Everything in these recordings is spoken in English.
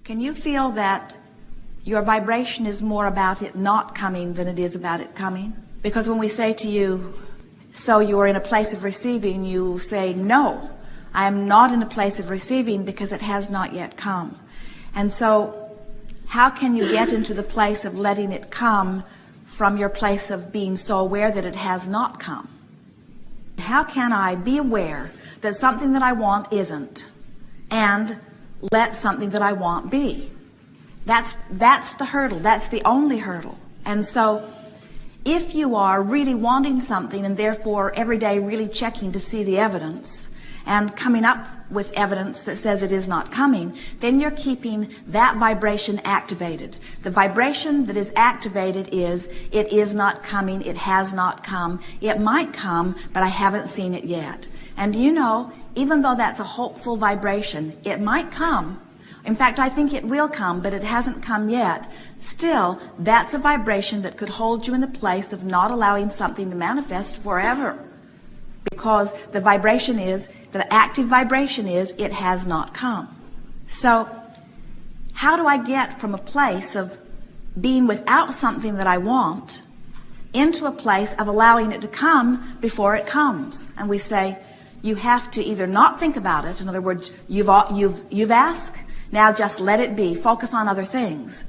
Can you feel that your vibration is more about it not coming than it is about it coming? Because when we say to you, so you're in a place of receiving, you say, no, I am not in a place of receiving because it has not yet come. And so how can you get into the place of letting it come from your place of being so aware that it has not come? How can I be aware that something that I want isn't, and let something that I want be? That's the hurdle. That's the only hurdle. And so if you are really wanting something and therefore every day really checking to see the evidence and coming up with evidence that says it is not coming, then you're keeping that vibration activated. The vibration that is activated is, it is not coming, it has not come, it might come, but I haven't seen it yet. And you know, even though that's a hopeful vibration, it might come. In fact, I think it will come, but it hasn't come yet. Still, that's a vibration that could hold you in the place of not allowing something to manifest forever. Because the vibration is, the active vibration is, it has not come. So, how do I get from a place of being without something that I want into a place of allowing it to come before it comes? And we say, you have to either not think about it, in other words, you've asked, now just let it be, focus on other things.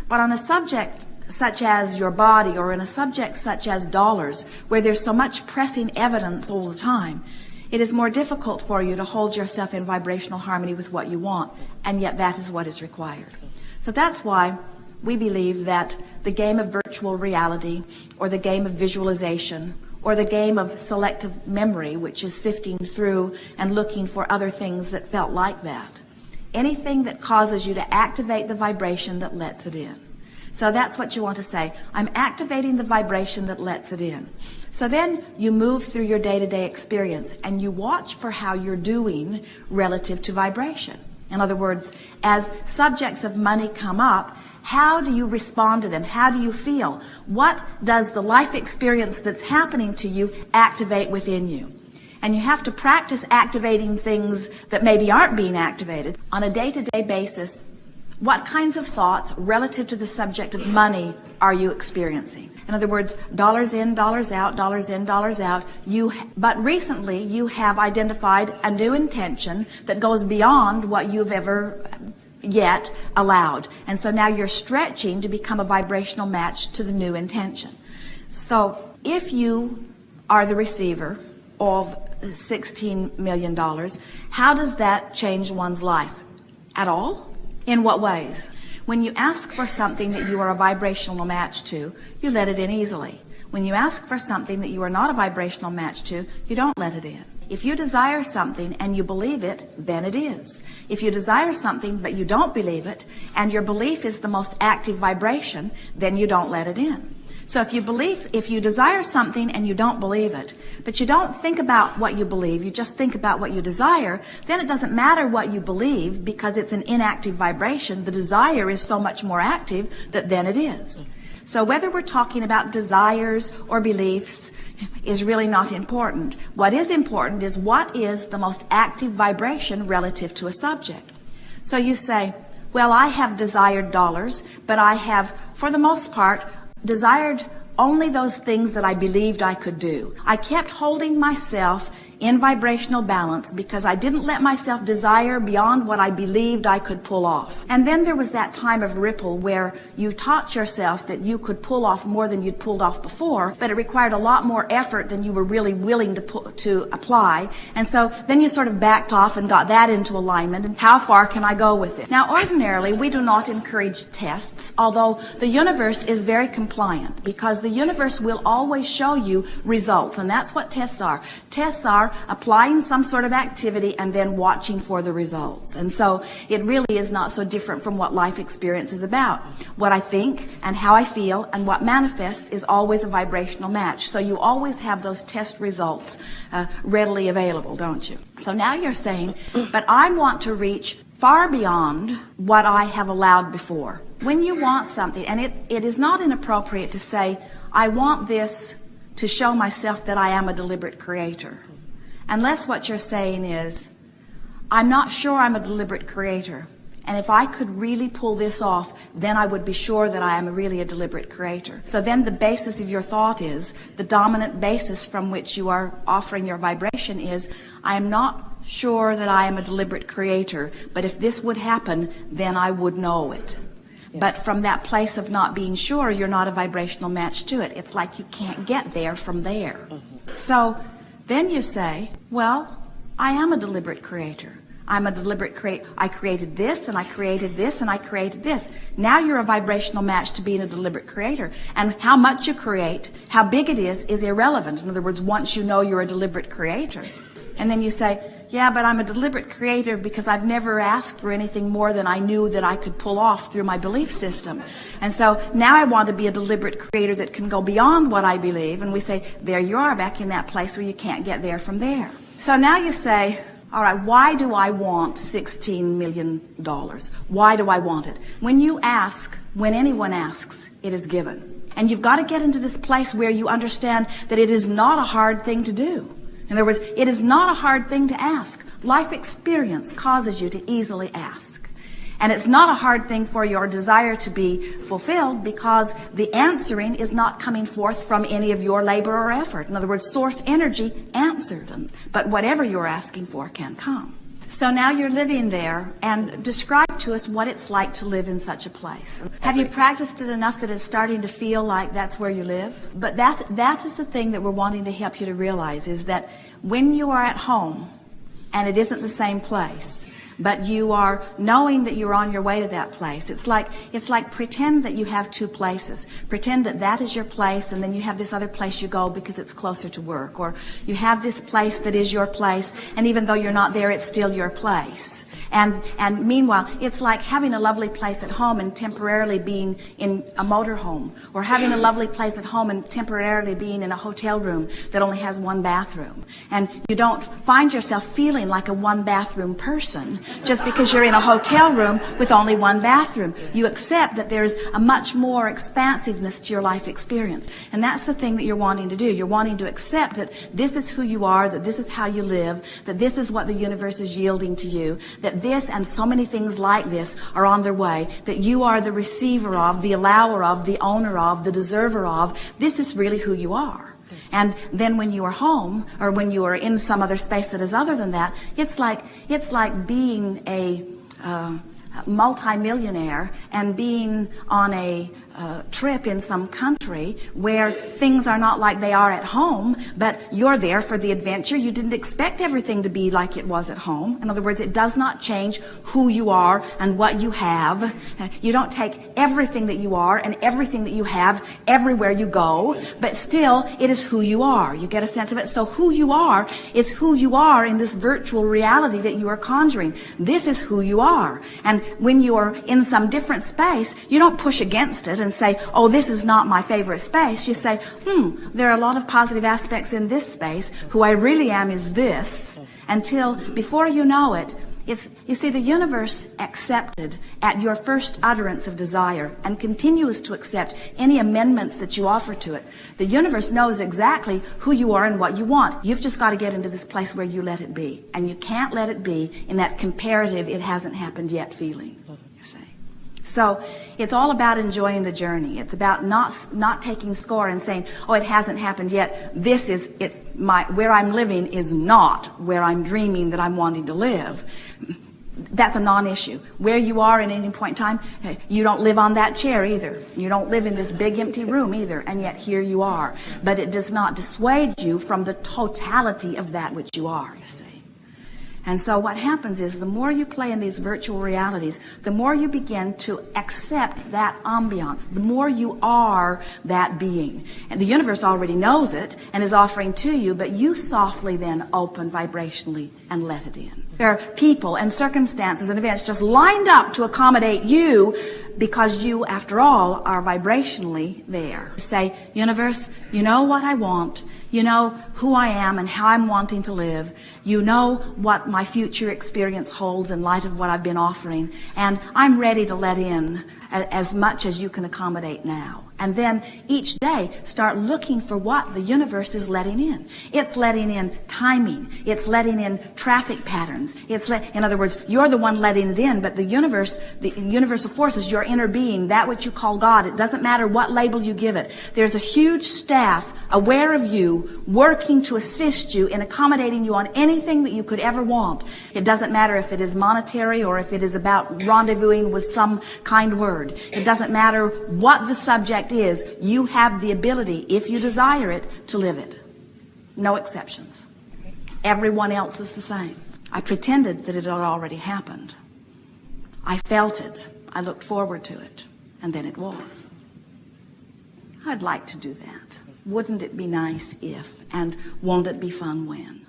But on a subject such as your body, or in a subject such as dollars, where there's so much pressing evidence all the time, it is more difficult for you to hold yourself in vibrational harmony with what you want, and yet that is what is required. So that's why we believe that the game of virtual reality, or the game of visualization, or the game of selective memory, which is sifting through and looking for other things that felt like that, anything that causes you to activate the vibration that lets it in. So that's what you want to say. I'm activating the vibration that lets it in. So then you move through your day-to-day experience and you watch for how you're doing relative to vibration. In other words, as subjects of money come up, how do you respond to them? How do you feel? What does the life experience that's happening to you activate within you? And you have to practice activating things that maybe aren't being activated on a day-to-day basis. What kinds of thoughts relative to the subject of money are you experiencing? In other words, dollars in, dollars out, dollars in, dollars out. But recently you have identified a new intention that goes beyond what you've ever yet allowed. And so now you're stretching to become a vibrational match to the new intention. So if you are the receiver of $16 million, how does that change one's life? At all? In what ways? When you ask for something that you are a vibrational match to, you let it in easily. When you ask for something that you are not a vibrational match to, you don't let it in. If you desire something and you believe it, then it is. If you desire something but you don't believe it, and your belief is the most active vibration, then you don't let it in. So if you desire something and you don't believe it, but you don't think about what you believe, you just think about what you desire, then it doesn't matter what you believe because it's an inactive vibration. The desire is so much more active that then it is. So whether we're talking about desires or beliefs is really not important. What is important is what is the most active vibration relative to a subject. So you say, well, I have desired dollars, but I have, for the most part, desired only those things that I believed I could do. I kept holding myself in vibrational balance because I didn't let myself desire beyond what I believed I could pull off. And then there was that time of ripple where you taught yourself that you could pull off more than you'd pulled off before, but it required a lot more effort than you were really willing to apply. And so then you sort of backed off and got that into alignment. And how far can I go with it? Now, ordinarily, we do not encourage tests, although the universe is very compliant because the universe will always show you results. And that's what tests are. Tests are applying some sort of activity and then watching for the results. And so it really is not so different from what life experience is about. What I think and how I feel and what manifests is always a vibrational match. So you always have those test results readily available, don't you? So now you're saying, but I want to reach far beyond what I have allowed before. When you want something, and it is not inappropriate to say, I want this to show myself that I am a deliberate creator. Unless what you're saying is, I'm not sure I'm a deliberate creator, And if I could really pull this off, then I would be sure that I am really a deliberate creator. So then the basis of your thought is, the dominant basis from which you are offering your vibration is, I am not sure that I am a deliberate creator, but if this would happen, then I would know it. But from that place of not being sure, you're not a vibrational match to it. It's like you can't get there from there. So then you say, well, I am a deliberate creator. I'm a deliberate creator. I created this, and I created this, and I created this. Now you're a vibrational match to being a deliberate creator. And how much you create, how big it is irrelevant. In other words, once you know you're a deliberate creator. And then you say, yeah, but I'm a deliberate creator because I've never asked for anything more than I knew that I could pull off through my belief system. And so now I want to be a deliberate creator that can go beyond what I believe. And we say, there you are, back in that place where you can't get there from there. So now you say, all right, why do I want $16 million? Why do I want it? When you ask, when anyone asks, it is given. And you've got to get into this place where you understand that it is not a hard thing to do. In other words, it is not a hard thing to ask. Life experience causes you to easily ask. And it's not a hard thing for your desire to be fulfilled because the answering is not coming forth from any of your labor or effort. In other words, source energy answered them. But whatever you're asking for can come. So now you're living there, and describe to us what it's like to live in such a place. Have you practiced it enough that it's starting to feel like that's where you live? But that is the thing that we're wanting to help you to realize, is that when you are at home, and it isn't the same place, but you are knowing that you're on your way to that place. It's like pretend that you have two places. Pretend that that is your place, and then you have this other place you go because it's closer to work. Or you have this place that is your place, and even though you're not there, it's still your place. And meanwhile, it's like having a lovely place at home and temporarily being in a motorhome, or having a lovely place at home and temporarily being in a hotel room that only has one bathroom. And you don't find yourself feeling like a one-bathroom person just because you're in a hotel room with only one bathroom. You accept that there's a much more expansiveness to your life experience. And that's the thing that you're wanting to do. You're wanting to accept that this is who you are, that this is how you live, that this is what the universe is yielding to you, that this and so many things like this are on their way, that you are the receiver of, the allower of, the owner of, the deserver of. This is really who you are. And then when you are home, or when you are in some other space that is other than that, it's like being a multimillionaire and being on a trip in some country where things are not like they are at home, but you're there for the adventure. You didn't expect everything to be like it was at home. In other words, it does not change who you are and what you have. You don't take everything that you are and everything that you have everywhere you go, but still it is who you are. You get a sense of it. So who you are is who you are in this virtual reality that you are conjuring. This is who you are. And when you are in some different space, you don't push against it and say, oh, this is not my favorite space. You say, there are a lot of positive aspects in this space. Who I really am is this. Until before you know it, you see, the universe accepted at your first utterance of desire and continues to accept any amendments that you offer to it. The universe knows exactly who you are and what you want. You've just got to get into this place where you let it be. And you can't let it be in that comparative, it hasn't happened yet feeling, you see. So it's all about enjoying the journey. It's about not taking score and saying, oh, it hasn't happened yet. This is it. Where I'm living is not where I'm dreaming that I'm wanting to live. That's a non-issue. Where you are at any point in time, you don't live on that chair either. You don't live in this big empty room either, and yet here you are. But it does not dissuade you from the totality of that which you are, you see. And so what happens is the more you play in these virtual realities, the more you begin to accept that ambiance, the more you are that being. And the universe already knows it and is offering to you, but you softly then open vibrationally and let it in. There are people and circumstances and events just lined up to accommodate you because you, after all, are vibrationally there. Say, universe, you know what I want. You know who I am and how I'm wanting to live. You know what my future experience holds in light of what I've been offering. And I'm ready to let in as much as you can accommodate now. And then each day, start looking for what the universe is letting in. It's letting in timing. It's letting in traffic patterns. In other words, you're the one letting it in, but the universe, the universal forces, your inner being, that which you call God, it doesn't matter what label you give it. There's a huge staff aware of you, working to assist you in accommodating you on anything that you could ever want. It doesn't matter if it is monetary or if it is about rendezvousing with some kind word. It doesn't matter what the subject is. You have the ability, if you desire it, to live it. No exceptions. Everyone else is the same. I pretended that it had already happened. I felt it. I looked forward to it. And then it was. I'd like to do that. Wouldn't it be nice if, and won't it be fun when?